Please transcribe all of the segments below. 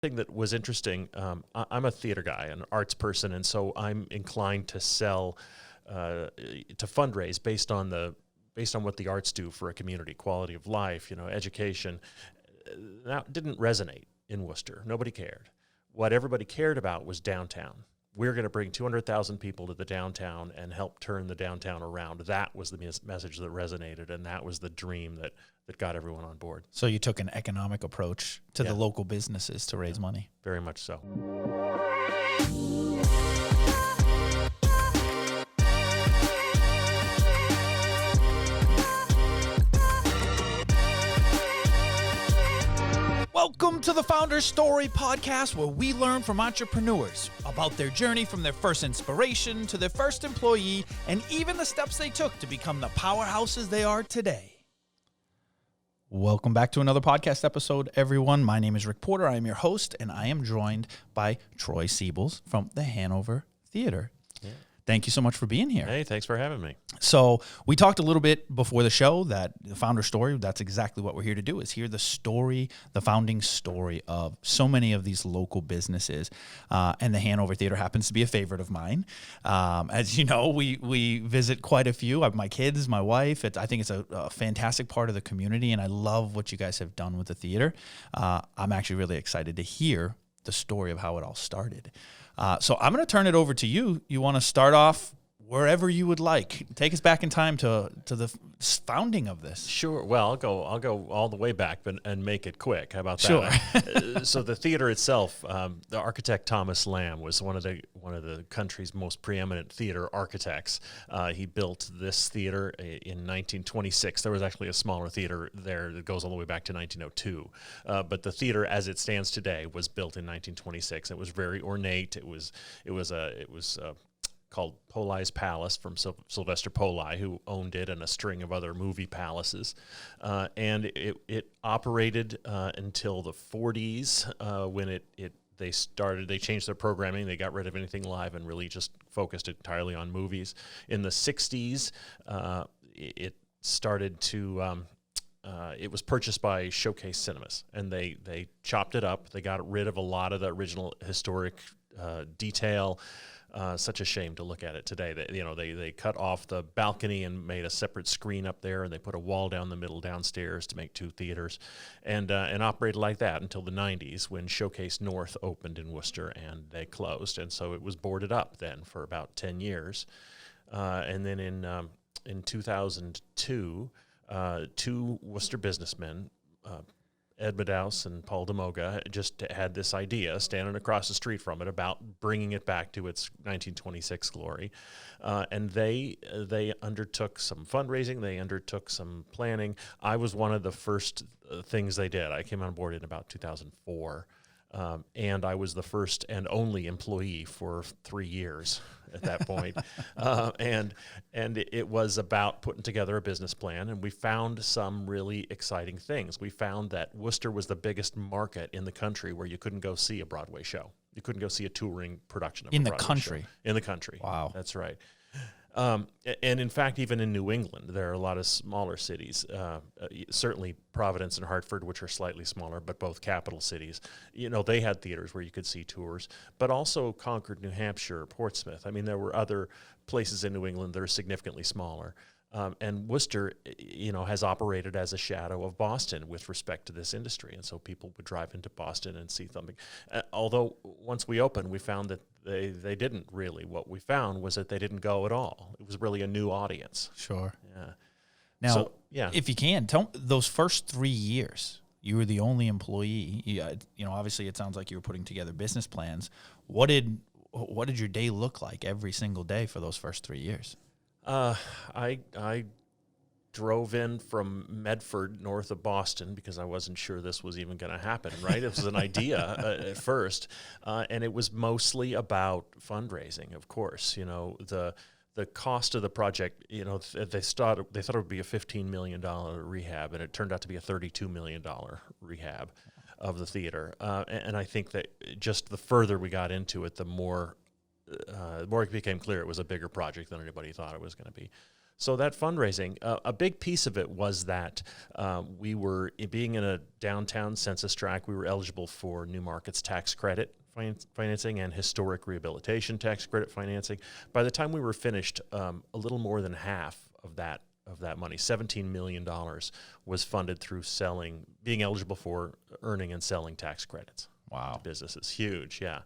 thing that was interesting, I'm a theater guy, an arts person, and so I'm inclined to sell, to fundraise based on what the arts do for a community, quality of life, education. That didn't resonate in Worcester. Nobody cared. What everybody cared about was downtown. We're going to bring 200,000 people to the downtown and help turn the downtown around. That was the message that resonated, and that was the dream that got everyone on board. So you took an economic approach to the local businesses to raise money. Very much so. Welcome to the Founder's Story podcast, where we learn from entrepreneurs about their journey from their first inspiration to their first employee, and even the steps they took to become the powerhouses they are today. Welcome back to another podcast episode, everyone. My name is Rick Porter. I am your host, and I am joined by Troy Siebels from the Hanover Theatre. Yeah. Thank you so much for being here. Hey, thanks for having me. So we talked a little bit before the show that the founder story, that's exactly what we're here to do, is hear the story, the founding story of so many of these local businesses. And the Hanover Theatre happens to be a favorite of mine. As you know, we visit quite a few. My kids, my wife. I think it's a fantastic part of the community, and I love what you guys have done with the theater. I'm actually really excited to hear the story of how it all started. So I'm going to turn it over to you. You want to start off wherever you would like. Take us back in time to the founding of this. Sure. Well, I'll go all the way back and make it quick. How about that? Sure. So the theater itself, the architect Thomas Lamb was one of the country's most preeminent theater architects. He built this theater in 1926. There was actually a smaller theater there that goes all the way back to 1902. But the theater, as it stands today, was built in 1926. It was very ornate. It was called Poli's Palace from Sylvester Poli, who owned it, and a string of other movie palaces. And it operated until the 40s when they changed their programming. They got rid of anything live and really just focused entirely on movies. In the 60s, it started to... it was purchased by Showcase Cinemas, and they chopped it up. They got rid of a lot of the original historic detail. Such a shame to look at it today. They cut off the balcony and made a separate screen up there, and they put a wall down the middle downstairs to make two theaters, and operated like that until the 90s when Showcase North opened in Worcester, and they closed, and so it was boarded up then for about 10 years, and then in 2002, two Worcester businessmen, Ed Medaus and Paul DeMoga, just had this idea, standing across the street from it, about bringing it back to its 1926 glory. And they undertook some fundraising. They undertook some planning. I was one of the first things they did. I came on board in about 2004. And I was the first and only employee for 3 years at that point. And it was about putting together a business plan, and we found some really exciting things. We found that Worcester was the biggest market in the country where you couldn't go see a Broadway show. You couldn't go see a touring production of a Broadway show. In the country. Wow. That's right. And in fact, even in New England, there are a lot of smaller cities, certainly Providence and Hartford, which are slightly smaller, but both capital cities. They had theaters where you could see tours, but also Concord, New Hampshire, Portsmouth. I mean, there were other places in New England that are significantly smaller. And Worcester, has operated as a shadow of Boston with respect to this industry. And so people would drive into Boston and see something. Although once we opened, we found that they didn't really. What we found was that they didn't go at all. It was really a new audience. Sure. Yeah. Now, if you can, tell me, those first 3 years, you were the only employee. Obviously it sounds like you were putting together business plans. What did your day look like every single day for those first 3 years? I drove in from Medford, north of Boston, because I wasn't sure this was even going to happen, right? It was an idea at first, and it was mostly about fundraising, of course. The cost of the project, they thought it would be a $15 million rehab, and it turned out to be a $32 million rehab of the theater. And I think that just the further we got into it, the more it became clear it was a bigger project than anybody thought it was going to be. So that fundraising, a big piece of it was that we were, being in a downtown census tract, we were eligible for New Markets tax credit financing and historic rehabilitation tax credit financing. By the time we were finished, a little more than half of that money, $17 million, was funded through being eligible for earning and selling tax credits. Wow. To businesses. Huge, yeah.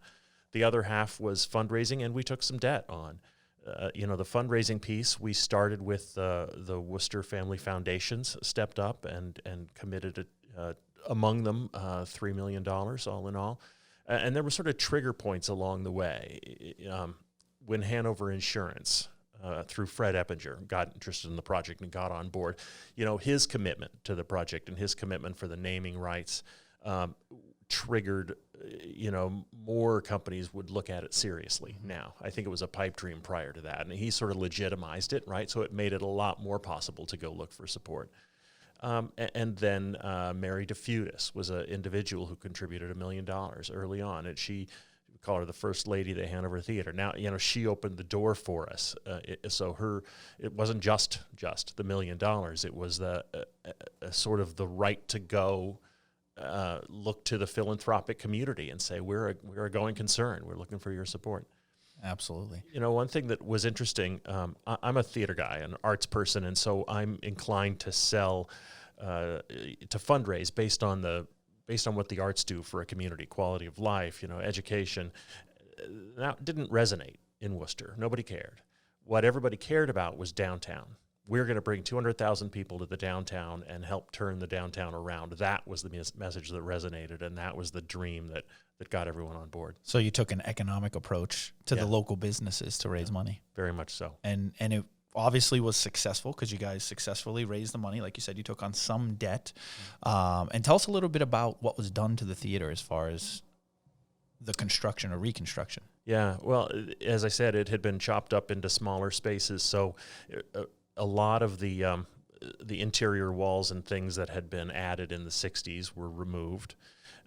The other half was fundraising, and we took some debt on. The fundraising piece, we started with the Worcester Family Foundations, stepped up and committed, among them, $3 million all in all. And there were sort of trigger points along the way. When Hanover Insurance, through Fred Eppinger, got interested in the project and got on board, his commitment to the project and his commitment for the naming rights triggered, more companies would look at it seriously now. I think it was a pipe dream prior to that, and he sort of legitimized it, right? So it made it a lot more possible to go look for support. And then Mary DeFutis was an individual who contributed $1 million early on, and we call her the first lady of the Hanover Theatre. Now, she opened the door for us. It wasn't just the $1 million. It was the sort of the right to go look to the philanthropic community and say, we're a going concern. We're looking for your support. Absolutely. One thing that was interesting, I'm a theater guy, an arts person, and so I'm inclined to sell, to fundraise based on what the arts do for a community, quality of life, education. That didn't resonate in Worcester. Nobody cared. What everybody cared about was downtown. We're going to bring 200,000 people to the downtown and help turn the downtown around. That was the message that resonated, and that was the dream that got everyone on board. So you took an economic approach to the local businesses to raise money. Very much so. And it obviously was successful because you guys successfully raised the money. Like you said, you took on some debt. And tell us a little bit about what was done to the theater as far as the construction or reconstruction. Yeah, well, as I said, it had been chopped up into smaller spaces, so a lot of the interior walls and things that had been added in the 60s were removed.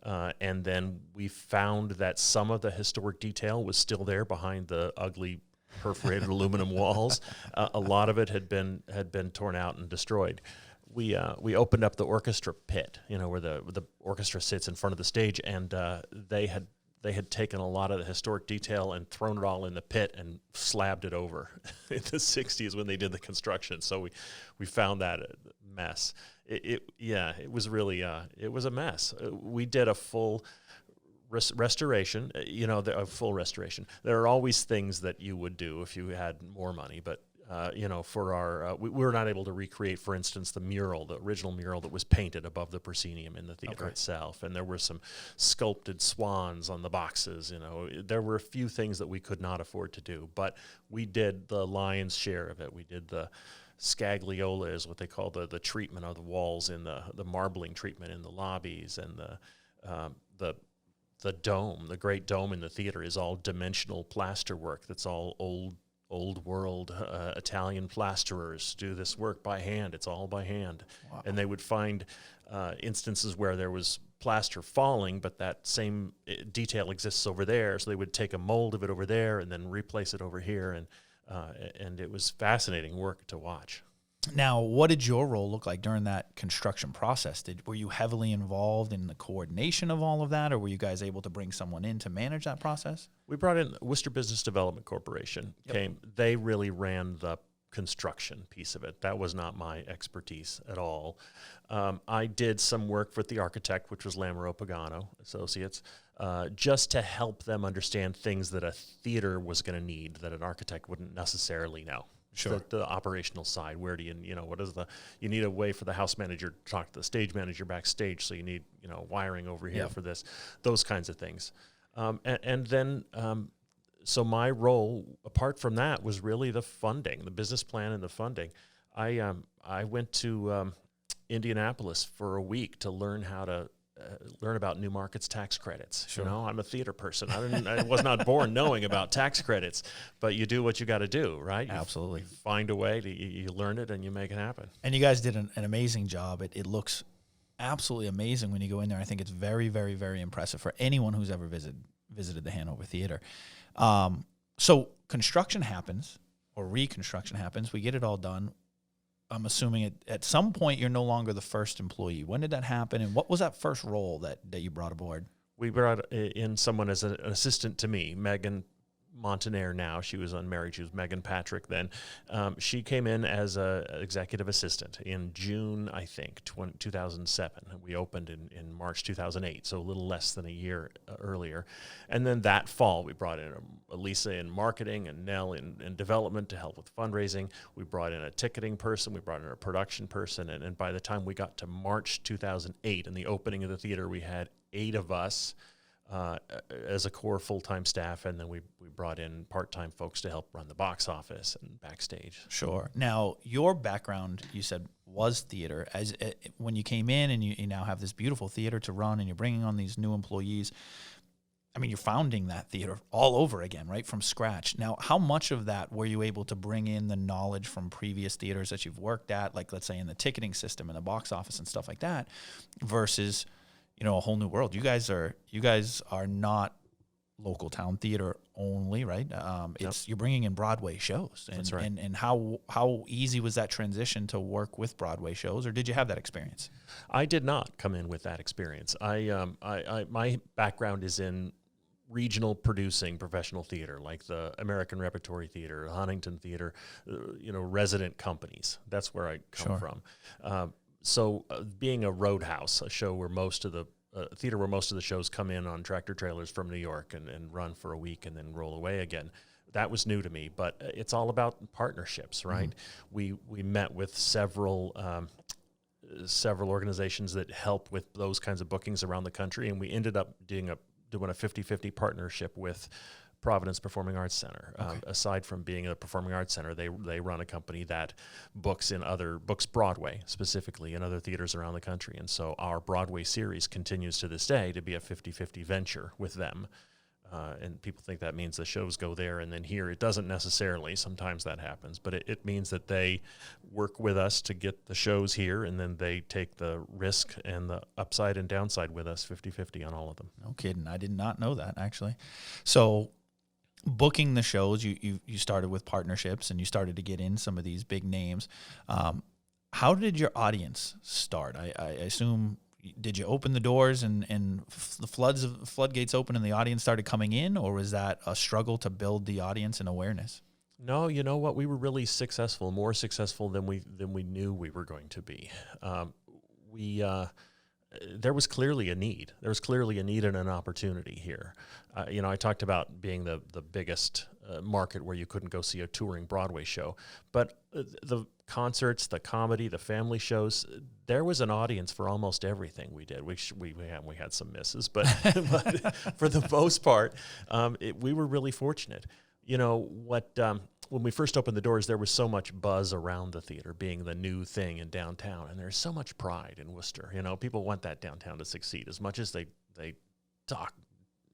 And then we found that some of the historic detail was still there behind the ugly perforated aluminum walls. A lot of it had been torn out and destroyed. We opened up the orchestra pit, where the orchestra sits in front of the stage, and they had taken a lot of the historic detail and thrown it all in the pit and slabbed it over in the 60s when they did the construction. So we found that a mess. It was really, it was a mess. We did a full restoration, a full restoration. There are always things that you would do if you had more money, but for our, we were not able to recreate, for instance, the original mural that was painted above the proscenium in the theater itself. And there were some sculpted swans on the boxes. There were a few things that we could not afford to do, but we did the lion's share of it. We did the scagliola, is what they call the treatment of the walls in the marbling treatment in the lobbies, and the dome, the great dome in the theater, is all dimensional plaster work. That's all old world Italian plasterers do this work by hand. It's all by hand. Wow. And they would find instances where there was plaster falling, but that same detail exists over there. So they would take a mold of it over there and then replace it over here. And it was fascinating work to watch. Now, what did your role look like during that construction process? Were you heavily involved in the coordination of all of that, or were you guys able to bring someone in to manage that process? We brought in Worcester Business Development Corporation. They really ran the construction piece of it. That was not my expertise at all. I did some work with the architect, which was Lamero Pagano Associates, just to help them understand things that a theater was going to need that an architect wouldn't necessarily know. Sure. The operational side, where do you need a way for the house manager to talk to the stage manager backstage, so you need, wiring over here for this, those kinds of things. And then so my role, apart from that, was really the funding, the business plan and the funding. I went to Indianapolis for a week to learn how to learn about New Markets tax credits. Sure. I'm a theater person. I was not born knowing about tax credits, but you do what you got to do, right? Absolutely. You find a way you learn it and you make it happen. And you guys did an amazing job. It looks absolutely amazing when you go in there. I think it's very, very, very impressive for anyone who's ever visited the Hanover Theatre. So construction happens, or reconstruction happens. We get it all done. I'm assuming at some point you're no longer the first employee. When did that happen, and what was that first role that you brought aboard? We brought in someone as an assistant to me, Megan Montaner now. She was unmarried. She was Megan Patrick then. She came in as an executive assistant in June, I think, 2007. We opened in March 2008, so a little less than a year earlier. And then that fall, we brought in Lisa in marketing and Nell in development to help with fundraising. We brought in a ticketing person. We brought in a production person. And by the time we got to March 2008 and the opening of the theater, we had 8 of us as a core full-time staff, and then we brought in part-time folks to help run the box office and backstage. Sure. Now, your background, you said, was theater. As when you came in and you now have this beautiful theater to run, and you're bringing on these new employees, I mean, you're founding that theater all over again, right, from scratch. Now, how much of that were you able to bring in the knowledge from previous theaters that you've worked at, like, let's say, in the ticketing system and the box office and stuff like that, versus a whole new world? You guys are not local town theater only, right? You're bringing in Broadway shows. And, That's right. And how easy was that transition to work with Broadway shows, or did you have that experience? I did not come in with that experience. My background is in regional producing professional theater, like the American Repertory Theater, the Huntington Theater, resident companies. That's where I come from. So being a roadhouse, a show where most of the theater where most of the shows come in on tractor trailers from New York and run for a week and then roll away again, that was new to me. But it's all about partnerships, right? Mm-hmm. We met with several organizations that help with those kinds of bookings around the country, and we ended up doing a 50-50 partnership with Providence Performing Arts Center. Okay. Aside from being a performing arts center, they run a company that books Broadway specifically in other theaters around the country. And so our Broadway series continues to this day to be a 50-50 venture with them. And people think that means the shows go there and then here. It doesn't necessarily. Sometimes that happens. But it means that they work with us to get the shows here, and then they take the risk and the upside and downside with us 50-50 on all of them. No kidding. I did not know that, actually. So booking the shows, you started with partnerships, and you started to get in some of these big names. How did your audience start? I assume, did you open the doors and the floodgates open and the audience started coming in, or was that a struggle to build the audience and awareness? No, you know what? We were really successful, more successful than we knew we were going to be. There was clearly a need. There was clearly a need and an opportunity here. I talked about being the biggest market where you couldn't go see a touring Broadway show, but the concerts, the comedy, the family shows, there was an audience for almost everything we did. We had some misses, but for the most part, we were really fortunate. When we first opened the doors, there was so much buzz around the theater being the new thing in downtown, and there's so much pride in Worcester. People want that downtown to succeed as much as they talk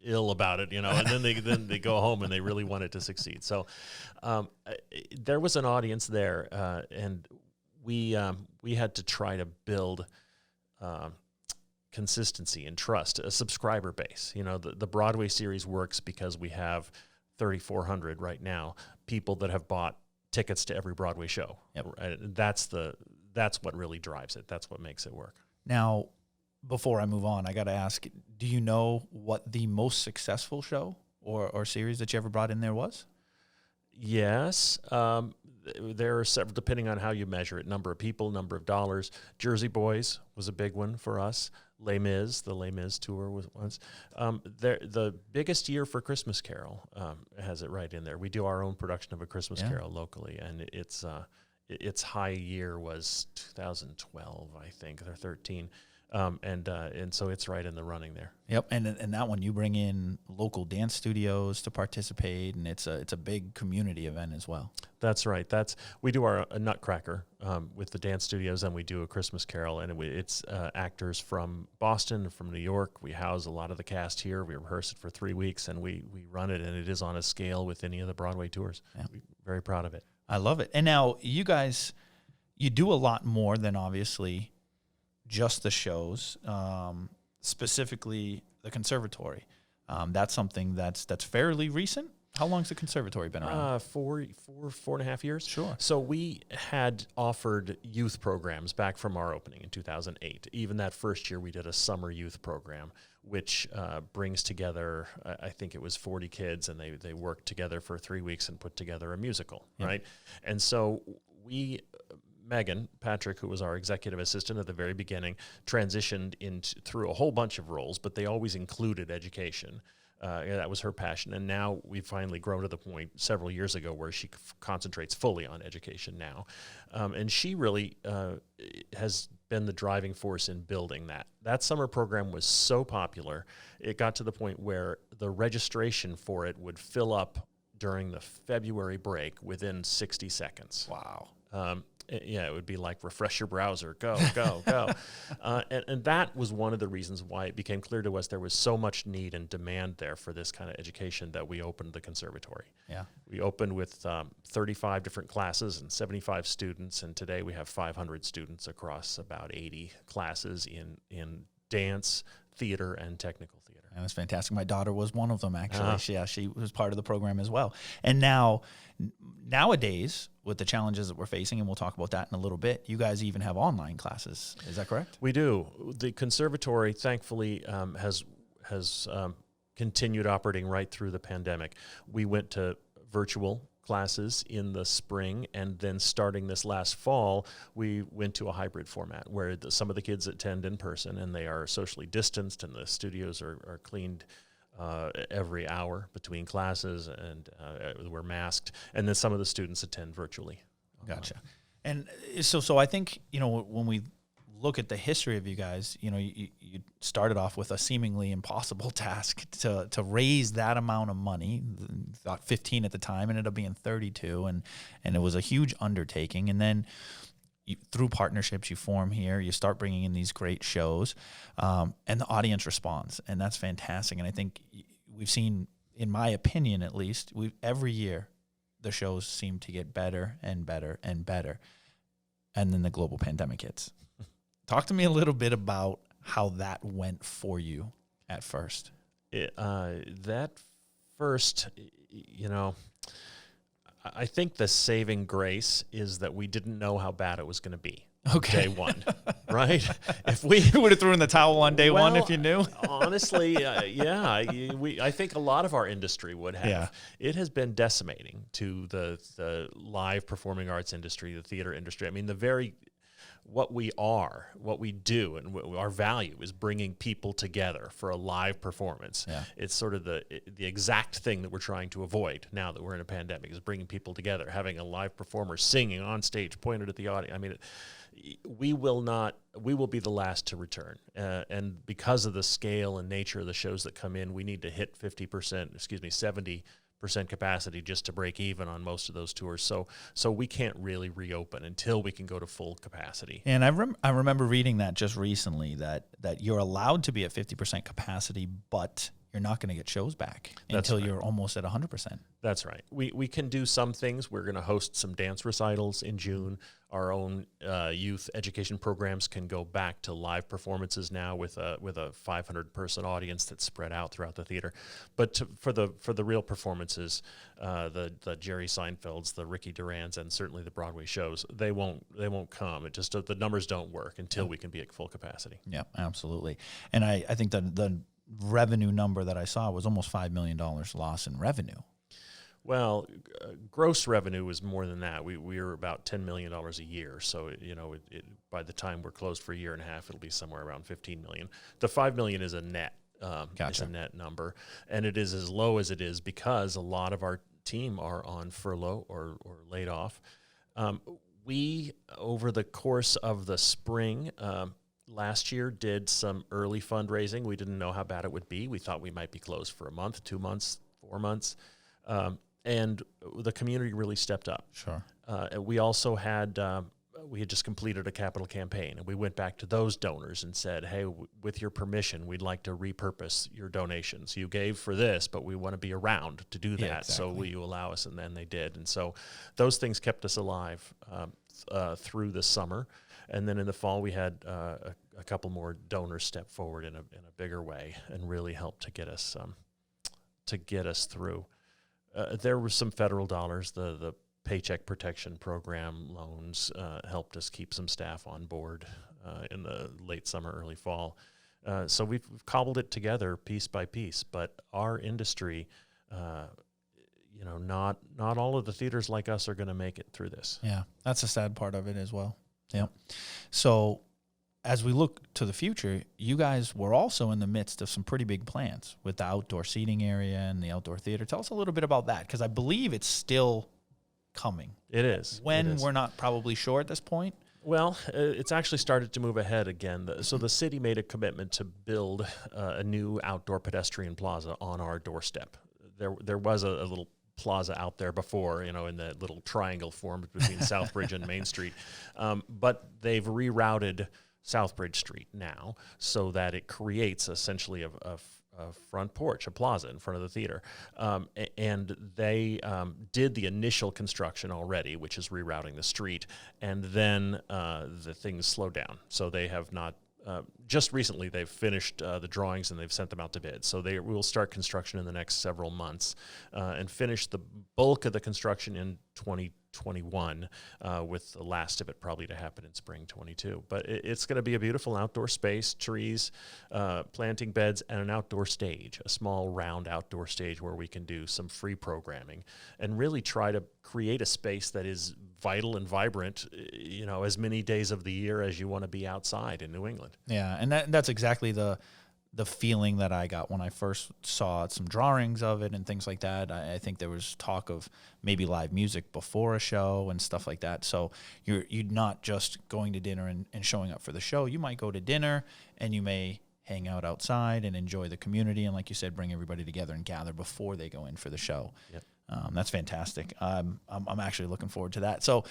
ill about it, and then they go home and they really want it to succeed. So there was an audience there, and we had to try to build consistency and trust, a subscriber base. The Broadway series works because we have 3,400 right now people that have bought tickets to every Broadway show. Yep. That's what really drives it. That's what makes it work. Now, before I move on, I got to ask, do you know what the most successful show or series that you ever brought in there was? Yes. There are several, depending on how you measure it, number of people, number of dollars. Jersey Boys was a big one for us. Les Mis, the Les Mis tour was once. The biggest year for Christmas Carol has it right in there. We do our own production of A Christmas Carol locally, and its high year was 2012, I think, or 13. And so it's right in the running there. Yep, and that one you bring in local dance studios to participate, and it's a big community event as well. That's right. We do a Nutcracker with the dance studios, and we do A Christmas Carol, and it's actors from Boston, from New York. We house a lot of the cast here. We rehearse it for 3 weeks, and we run it, and it is on a scale with any of the Broadway tours. Yeah. We're very proud of it. I love it. And now you guys, you do a lot more than obviously just the shows, specifically the Conservatory. That's something that's fairly recent. How long's the conservatory been around? 4.5 years. Sure. So we had offered youth programs back from our opening in 2008. Even that first year, we did a summer youth program, which brings together, I think it was 40 kids, and they worked together for 3 weeks and put together a musical, right? And so Megan Patrick, who was our executive assistant at the very beginning, transitioned through a whole bunch of roles, but they always included education. That was her passion. And now we've finally grown to the point several years ago where she concentrates fully on education now. And she really has been the driving force in building that. That summer program was so popular, it got to the point where the registration for it would fill up during the February break within 60 seconds. Wow. It would be like, refresh your browser, go, go, go. And that was one of the reasons why it became clear to us there was so much need and demand there for this kind of education that we opened the conservatory. Yeah. We opened with 35 different classes and 75 students, and today we have 500 students across about 80 classes in dance, theater, and technical theater. That was fantastic. My daughter was one of them, actually. Uh-huh. She was part of the program as well. And nowadays, with the challenges that we're facing, and we'll talk about that in a little bit, you guys even have online classes. Is that correct? We do. The conservatory, thankfully, has continued operating right through the pandemic. We went to virtual classes in the spring, and then starting this last fall, we went to a hybrid format where some of the kids attend in person, and they are socially distanced, and the studios are cleaned every hour between classes, and we're masked, and then some of the students attend virtually. Gotcha. And so I think, when we look at the history of you guys, you started off with a seemingly impossible task to raise that amount of money. Thought 15 at the time, ended up being 32, and it was a huge undertaking. And then through partnerships you form here, you start bringing in these great shows, and the audience responds, and that's fantastic. And I think we've seen, in my opinion at least, every year the shows seem to get better and better and better, and then the global pandemic hits. Talk to me a little bit about how that went for you at first. That first, I think the saving grace is that we didn't know how bad it was going to be. Okay. Day one, right? If we would have thrown in the towel on day one if you knew. Honestly, I think a lot of our industry would have. Yeah. It has been decimating to the live performing arts industry, the theater industry. I mean, what we do, and our value is bringing people together for a live performance. Yeah. It's sort of the exact thing that we're trying to avoid now that we're in a pandemic, is bringing people together, having a live performer singing on stage, pointed at the audience. I mean, we will be the last to return. And because of the scale and nature of the shows that come in, we need to hit 70% capacity just to break even on most of those tours. So we can't really reopen until we can go to full capacity. And I remember reading that just recently, that you're allowed to be at 50% capacity, but you're not going to get shows back until you're almost at 100%. That's right. We can do some things. We're going to host some dance recitals in June. Our own youth education programs can go back to live performances now with a 500-person audience that's spread out throughout the theater. But for the real performances, the Jerry Seinfelds, the Ricky Durans, and certainly the Broadway shows, they won't come. It just, the numbers don't work until we can be at full capacity. Yeah, absolutely. And I think the revenue number that I saw was almost $5 million loss in revenue. Well, gross revenue was more than that. We were about $10 million a year. So, by the time we're closed for a year and a half, it'll be somewhere around $15 million. The $5 million is a net. Gotcha. It's a net number. And it is as low as it is because a lot of our team are on furlough or laid off. We, over the course of the spring, last year, did some early fundraising. We didn't know how bad it would be. We thought we might be closed for a month, 2 months, 4 months. And the community really stepped up. Sure. We also had just completed a capital campaign, and we went back to those donors and said, hey, with your permission, we'd like to repurpose your donations. You gave for this, but we want to be around to do that. Yeah, exactly. So will you allow us? And then they did. And so those things kept us alive through the summer. And then in the fall, we had a couple more donors step forward in a bigger way and really helped to get us through. There were some federal dollars. The Paycheck Protection Program loans helped us keep some staff on board in the late summer, early fall. So we've cobbled it together piece by piece. But our industry, not all of the theaters like us are going to make it through this. Yeah, that's a sad part of it as well. Yeah. So as we look to the future, you guys were also in the midst of some pretty big plans with the outdoor seating area and the outdoor theater. Tell us a little bit about that, because I believe it's still coming. It is. When, we're not probably sure at this point. Well, it's actually started to move ahead again. So the city made a commitment to build a new outdoor pedestrian plaza on our doorstep. There was a little plaza out there before, in the little triangle formed between Southbridge and Main Street. But they've rerouted Southbridge Street now so that it creates essentially a front porch, a plaza in front of the theater. And they did the initial construction already, which is rerouting the street, and then the things slowed down. So they have not, just recently they've finished the drawings and they've sent them out to bid. So they will start construction in the next several months and finish the bulk of the construction in 2021, with the last of it probably to happen in spring 22. But it's going to be a beautiful outdoor space, trees, planting beds, and an outdoor stage, a small round outdoor stage where we can do some free programming and really try to create a space that is vital and vibrant, as many days of the year as you want to be outside in New England. Yeah, and that's exactly the feeling that I got when I first saw some drawings of it and things like that. I think there was talk of maybe live music before a show and stuff like that. So you're not just going to dinner and showing up for the show. You might go to dinner and you may hang out outside and enjoy the community. And like you said, bring everybody together and gather before they go in for the show. Yep. That's fantastic. I'm actually looking forward to that. So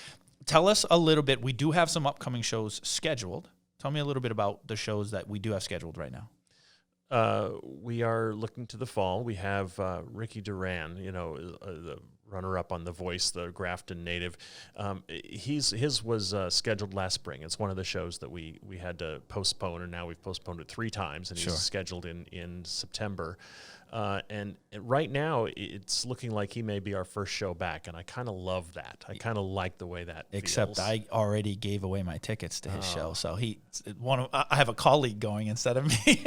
tell us a little bit. We do have some upcoming shows scheduled. Tell me a little bit about the shows that we do have scheduled right now. We are looking to the fall. We have Ricky Duran, the runner-up on The Voice, the Grafton native. His was scheduled last spring. It's one of the shows that we had to postpone, and now we've postponed it 3 times, and he's scheduled in September. And right now, it's looking like he may be our first show back, and I kind of love that. I kind of like the way that Except feels. I already gave away my tickets to his show, so I have a colleague going instead of me.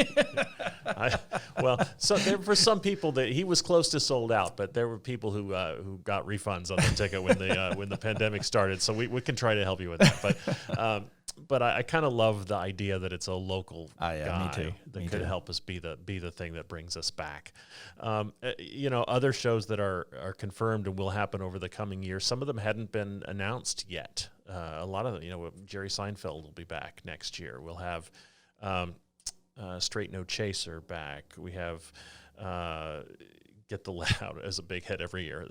For some people, he was close to sold out, but there were people who got refunds on the ticket when the pandemic started. So we can try to help you with that, but I kind of love the idea that it's a local guy that could help us be the thing that brings us back. Other shows that are confirmed and will happen over the coming year, some of them hadn't been announced yet. A lot of them, Jerry Seinfeld will be back next year. We'll have Straight No Chaser back. We have Get the Loud as a big hit every year.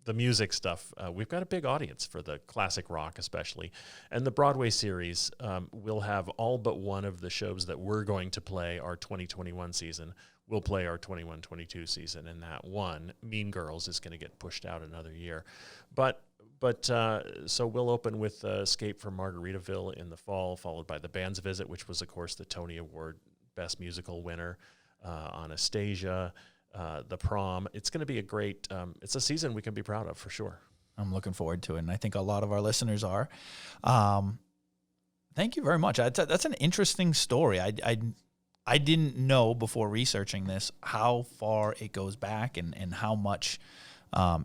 The music stuff, we've got a big audience for the classic rock especially. And the Broadway series will have all but one of the shows that we're going to play our 2021 season. We'll play our 21-22 season, and that one, Mean Girls, is going to get pushed out another year. So we'll open with Escape from Margaritaville in the fall, followed by The Band's Visit, which was, of course, the Tony Award Best Musical winner, Anastasia, The Prom. It's going to be a great, it's a season we can be proud of for sure. I'm looking forward to it, and I think a lot of our listeners are. Thank you very much. That's an interesting story. I didn't know before researching this how far it goes back and how much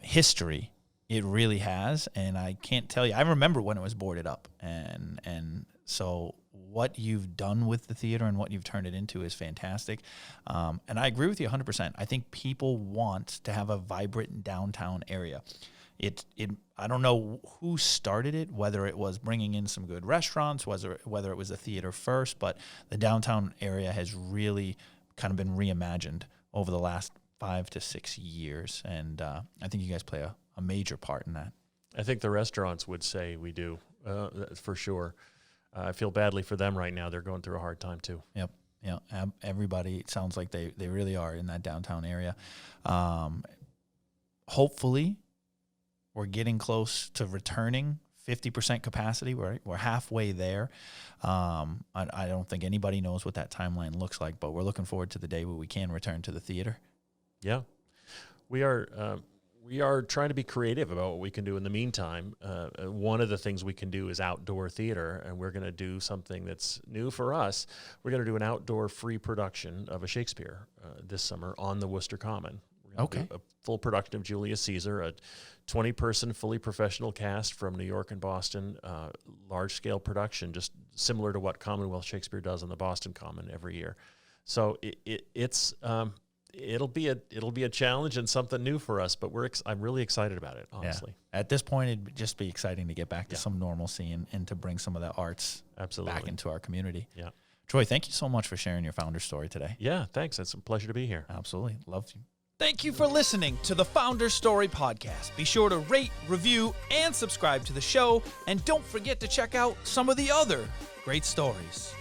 history it really has. And I can't tell you. I remember when it was boarded up, and so what you've done with the theater and what you've turned it into is fantastic. And I agree with you 100%. I think people want to have a vibrant downtown area. I don't know who started it, whether it was bringing in some good restaurants, whether it was the theater first, but the downtown area has really kind of been reimagined over the last 5 to 6 years. And I think you guys play a major part in that. I think the restaurants would say we do, for sure. I feel badly for them right now. They're going through a hard time too. Yep. Yeah. Everybody, it sounds like they really are in that downtown area. Hopefully we're getting close to returning 50% capacity. We're halfway there. I don't think anybody knows what that timeline looks like, but we're looking forward to the day where we can return to the theater. Yeah, we are. We are trying to be creative about what we can do in the meantime. One of the things we can do is outdoor theater, and we're going to do something that's new for us. We're going to do an outdoor free production of a Shakespeare this summer on the Worcester Common. We're gonna do a full production of Julius Caesar, a 20-person, fully professional cast from New York and Boston, large-scale production, just similar to what Commonwealth Shakespeare does on the Boston Common every year. So it'll be a challenge and something new for us, but I'm really excited about it, honestly. Yeah. At this point, it'd just be exciting to get back to some normalcy and to bring some of the arts back into our community. Yeah. Troy, thank you so much for sharing your founder story today. Yeah, thanks. It's a pleasure to be here. Absolutely. Love you. Thank you for listening to the Founder Story Podcast. Be sure to rate, review, and subscribe to the show. And don't forget to check out some of the other great stories.